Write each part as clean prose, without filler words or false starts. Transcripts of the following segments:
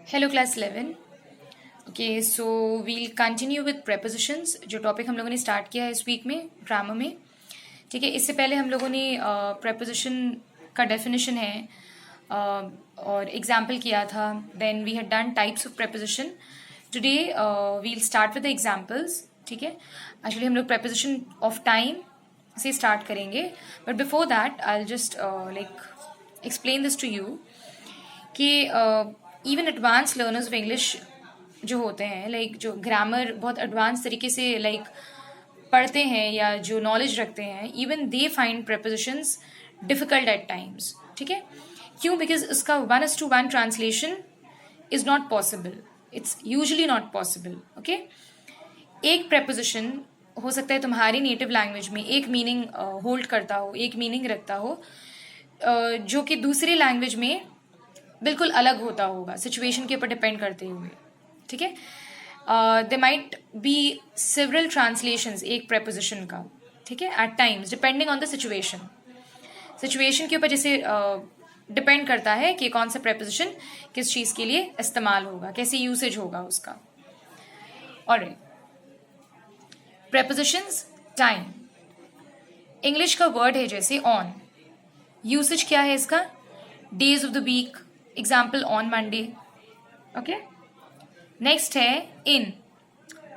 Hello class 11। Okay, so we'll continue with prepositions, जो topic हम लोगों ने स्टार्ट किया है इस वीक में ग्रामर में। ठीक है, इससे पहले हम लोगों ने preposition का डेफिनेशन है और एग्जाम्पल किया था। Then we had done types of preposition. Today we'll start with the examples. ठीक है, एक्चुअली हम लोग preposition ऑफ टाइम से स्टार्ट करेंगे, but before that I will just explain this to you कि even advance learners of English जो होते हैं, लाइक जो ग्रामर बहुत एडवांस तरीके से लाइक पढ़ते हैं या जो नॉलेज रखते हैं, even they find prepositions difficult at times. ठीक है, क्यों? बिकॉज इसका 1:1 translation is not possible, it's usually not possible. Okay, एक preposition हो सकता है तुम्हारी नेटिव लैंग्वेज में एक मीनिंग होल्ड करता हो, एक मीनिंग रखता हो, जो कि दूसरी लैंग्वेज में बिल्कुल अलग होता होगा, सिचुएशन के ऊपर डिपेंड करते हुए। ठीक है, there might be several translations एक preposition का। ठीक है, at times depending on the situation के ऊपर जैसे डिपेंड करता है कि कौन सा preposition किस चीज़ के लिए इस्तेमाल होगा, कैसे यूसेज होगा उसका। और prepositions टाइम, इंग्लिश का वर्ड है जैसे ऑन, यूसेज क्या है इसका? Days of the week, example on Monday. Okay, next है इन,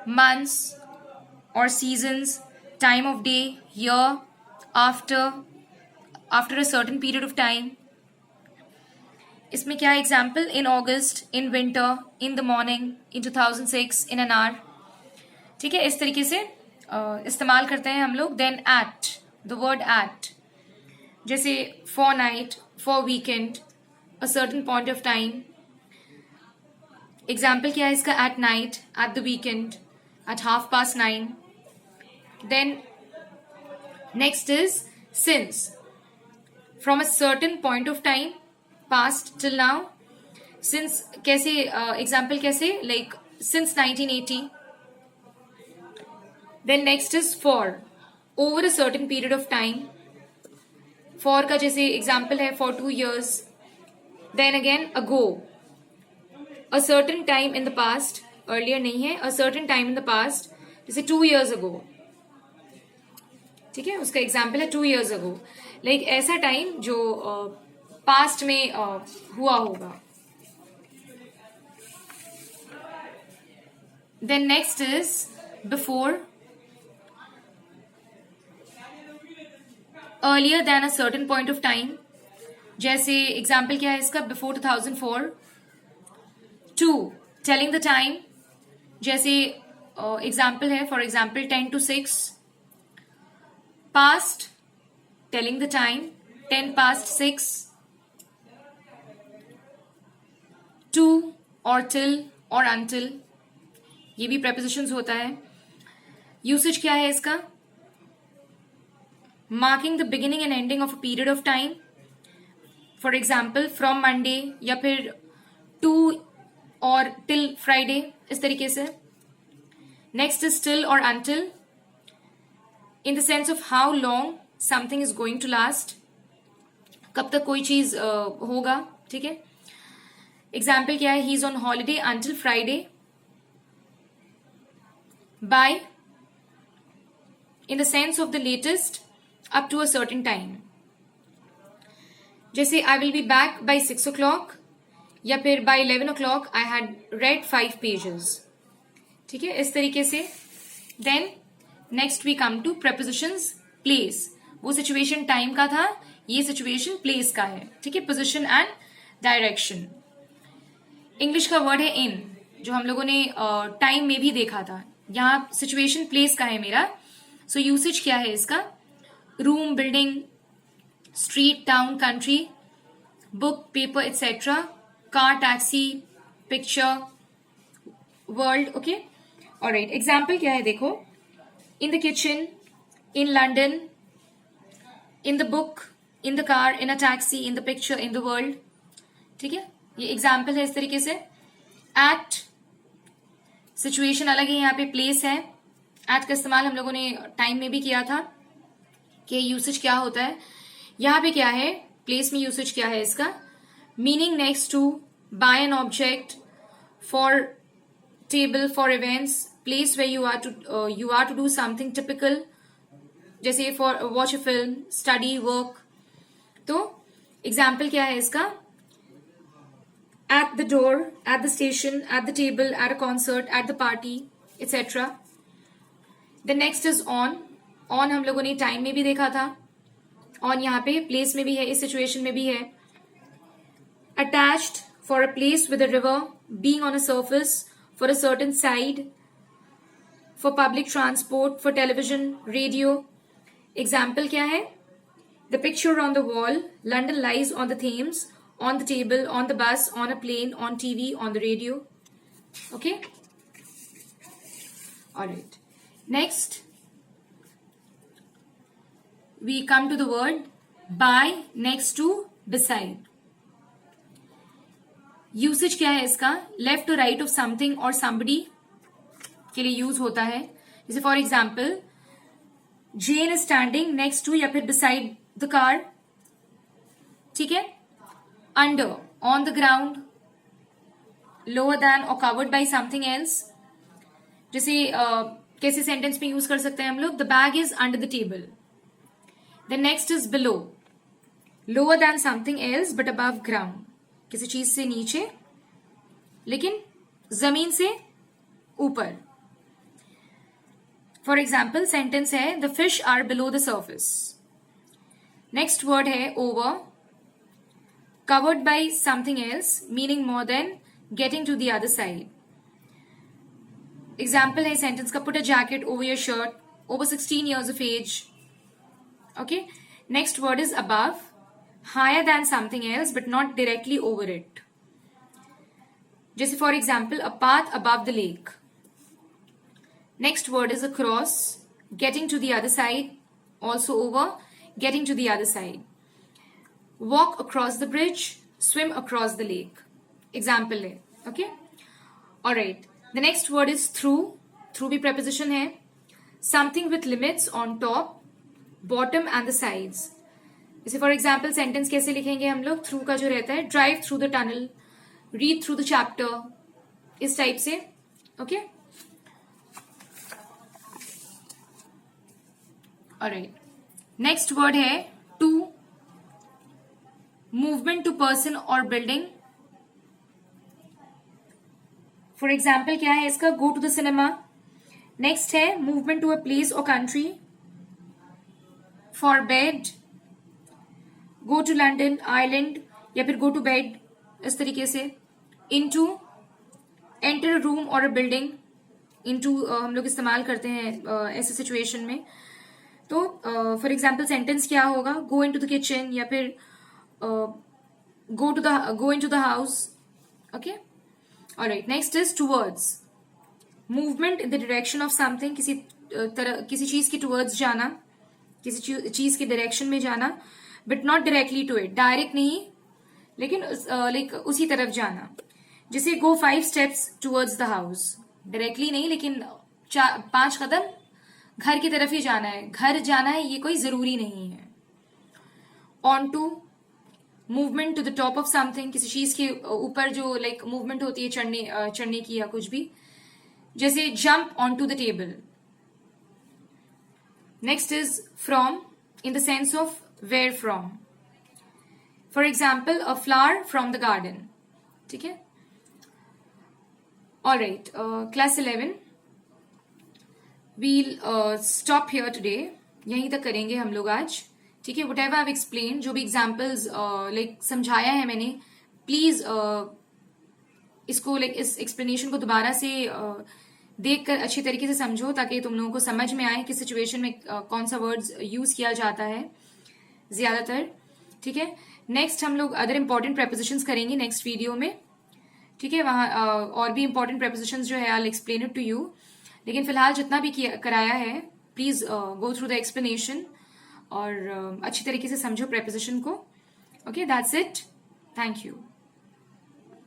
मंथ्स और seasons, time of day, year, after a certain period of time. इसमें क्या है example? In August, in winter, in the morning, in 2006, in an hour. ठीक है, इस तरीके से इस्तेमाल करते हैं हम लोग। Then at, the word at, जैसे for night, for weekend, a certain point of time. Example क्या है इसका? at night, at the weekend, at 9:30. Then next is since, from a certain point of time, past till now. Since कैसे example कैसे? like since 1980. Then next is for, over a certain period of time. for का जैसे example है for 2 years. Then again ago, a certain time in the past, earlier नहीं है, a certain time in the past, जैसे 2 years ago. ठीक है, उसका example है 2 years ago, लाइक ऐसा टाइम जो पास्ट में हुआ होगा। Then next is before, earlier than a certain point of time, जैसे एग्जाम्पल क्या है इसका? Before 2004. To, telling the time, जैसे एग्जाम्पल है for example 10 to 6. Past, telling the time 10 past 6. To और टिल और अनटिल, ये भी prepositions होता है। यूसेज क्या है इसका? Marking the beginning and ending of a period of time, for example from Monday, या फिर टू और टिल फ्राइडे, इस तरीके से। नेक्स्ट इज टिल और until, in the sense of how long something is going to last, कब तक कोई चीज होगा। ठीक है, एग्जाम्पल क्या है? He is on holiday until Friday. By, in the sense of the latest, up to a certain time, जैसे I will be back by 6 o'clock, या फिर by 11 o'clock I had read 5 pages. ठीक है, इस तरीके से। Then next we come to prepositions place, वो situation time का था, ये सिचुएशन प्लेस का है। ठीक है, पोजिशन एंड डायरेक्शन। इंग्लिश का वर्ड है इन, जो हम लोगों ने टाइम में भी देखा था, यहाँ सिचुएशन प्लेस का है मेरा। सो यूसेज क्या है इसका? Room, building, street, town, country, book, paper, etc., car, taxi, picture, world. Okay, all right. Example क्या है देखो? In the kitchen, in London, in the book, in the car, in a taxi, in the picture, in the world. ठीक है, ये example है इस तरीके से। At, situation अलग है, यहाँ पे place है। At का इस्तेमाल हम लोगों ने टाइम में भी किया था कि यूसेज क्या होता है। यहाँ पे क्या है? प्लेस में यूसेज क्या है इसका? Meaning next to, by an object, for table, for events, place where you are to do something typical, जैसे for watch a film, study, work. तो एग्जाम्पल क्या है इसका? At the door, at the station, at the table, at a concert, at the party, etc. The next is on. On हम लोगों ने time में भी देखा था. On यहाँ पे प्लेस में भी है, इस सिचुएशन में भी है. Attached for a place with a river, being on a surface, for a certain side, for public transport, for television, radio. Example क्या है? The picture on the wall, London lies on the Thames, on the table, on the bus, on a plane, on TV, on the radio. Okay? Alright. Next, we come to the word by, next to, beside. Usage क्या है इसका? Left to right of something or somebody के लिए use होता है. जैसे for example, Jane is standing next to या फिर beside the car. ठीक है? Under, on the ground, lower than or covered by something else. जैसे कैसे सेंटेंस में यूज कर सकते हैं हम लोग? The bag is under the table. The next is below, lower than something else but above ground. किसी चीज से नीचे लेकिन जमीन से ऊपर. फॉर एग्जाम्पल सेंटेंस है the fish are below the surface. Next word है over, covered by something else, meaning more than, getting to the other side. Example है सेंटेंस का put a jacket over your shirt, over 16 years of age. Okay, next word is above, higher than something else but not directly over it. जैसे for example a path above the lake. Next word is across, getting to the other side, also over, getting to the other side. Walk across the bridge, swim across the lake. Example है. Okay? Alright. The next word is through. Through भी preposition है. Something with limits on top, bottom and the sides. जैसे for example sentence कैसे लिखेंगे हम लोग? Through का जो रहता है, drive through the tunnel, read through the chapter, इस टाइप से. Okay, alright. नेक्स्ट वर्ड है टू, मूवमेंट टू पर्सन और बिल्डिंग. फॉर एग्जाम्पल क्या है इसका? Go to the cinema. Next है मूवमेंट टू अ प्लेस और country. For bed, go to London, island, या फिर गो टू बेड, इस तरीके से. इनटू, एंटर अ रूम और अ बिल्डिंग. इनटू हम लोग इस्तेमाल करते हैं ऐसे सिचुएशन में. तो फॉर एग्जाम्पल सेंटेंस क्या होगा? गो इनटू द किचन या फिर go into the house. Okay, alright. Next is towards, movement in the direction of something, किसी चीज की टूवर्ड्स जाना, किसी चीज के डायरेक्शन में जाना, but not directly to it, direct नहीं लेकिन लाइक उसी तरफ जाना. जैसे go 5 steps towards the house, directly नहीं लेकिन 5 कदम घर की तरफ ही जाना है. घर जाना है ये कोई जरूरी नहीं है. On to, movement to the top of something, किसी चीज के ऊपर जो लाइक मूवमेंट होती है चढ़ने की या कुछ भी. जैसे jump on to the table. Next is from, in the sense of where from. For example a flower from the garden. ठीक है, all right. Class 11 we'll stop here today. यहीं तक करेंगे हम लोग आज. ठीक है, वट एवर आई एक्सप्लेन, जो भी एग्जाम्पल्स लाइक समझाया है मैंने, प्लीज इसको लाइक इस एक्सप्लेनेशन को दोबारा से देखकर अच्छी तरीके से समझो ताकि तुम लोगों को समझ में आए कि सिचुएशन में कौन सा वर्ड्स यूज किया जाता है ज्यादातर. ठीक है, नेक्स्ट हम लोग अदर इंपॉर्टेंट प्रेपोजिशंस करेंगे नेक्स्ट वीडियो में. ठीक है, वहां और भी इंपॉर्टेंट प्रेपोजिशंस जो है I will explain it to you. लेकिन फिलहाल जितना भी कराया है please go through the explanation और अच्छी तरीके से समझो प्रेपोजिशन को. Okay, that's it. Thank you.